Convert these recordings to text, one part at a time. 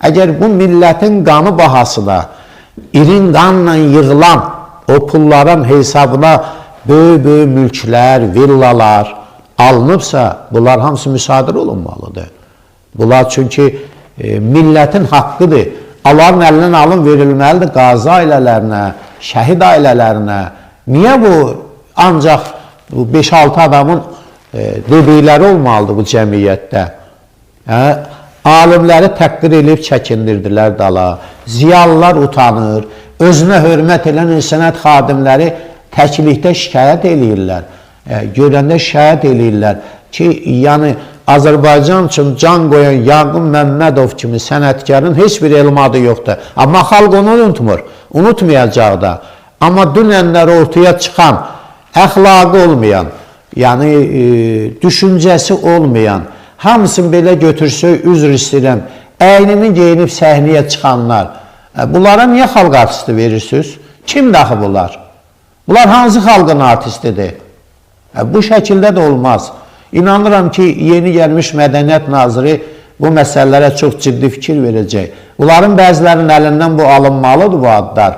Əgər bu millətin qanı bahasına, irin qanla yığılan o pulların hesabına böyük mülklər, villalar alınıbsa, bunlar hamısı müsadir olunmalıdır. Bunlar çünki millətin haqqıdır. Onların əlindən alın verilməlidir qazi ailələrinə, şəhid ailələrinə. Niyə bu ancaq 5-6 adamın dedikləri olmalıdır bu cəmiyyətdə? Alimləri təqdir edib çəkindirdilər dala, ziyalılar utanır, özünə hörmət edən insənət xadimləri təklikdə şikayət edirlər, görəndə şikayət edirlər ki, yəni Azərbaycan üçün can qoyan Yaqub Məmmədov kimi sənətkarın heç bir elmadı yoxdur. Amma xalq onu unutmur, unutmayacaq da. Amma dünənlər ortaya çıxan, əxlaqı olmayan, yəni düşüncəsi olmayan, hamısını belə götürsək, üzr istəyirəm, əynini geyinib səhnəyə çıxanlar, bunlara niyə xalq artisti verirsiniz? Kim daxı bunlar? Bunlar hansı xalqın artistidir? Bu şəkildə də olmaz. İnanıram ki, yeni gəlmiş mədəniyyət naziri bu məsələlərə çox ciddi fikir verəcək. Bunların bəzilərinin əlindən bu alınmalıdır, bu adlar.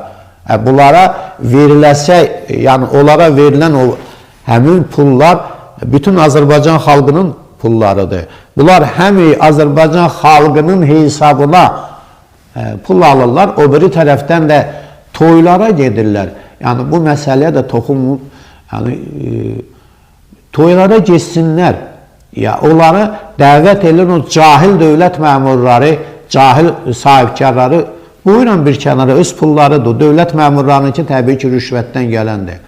Bunlara veriləsə, yəni onlara verilən o həmin pullar bütün Azərbaycan xalqının pullarıdır. Bunlar həm Azərbaycan xalqının hesabına pul alırlar, o biri tərəfdən də toylara gedirlər. Yəni bu məsələyə də toxunmur. Yəni toylara geçsinlər. Ya onları dəvət edir o cahil dövlət məmurları, cahil sahibkarları. Buyurun bir kənara öz pullarıdır. Dövlət məmurlarınınki təbii ki rüşvətdən gələndir.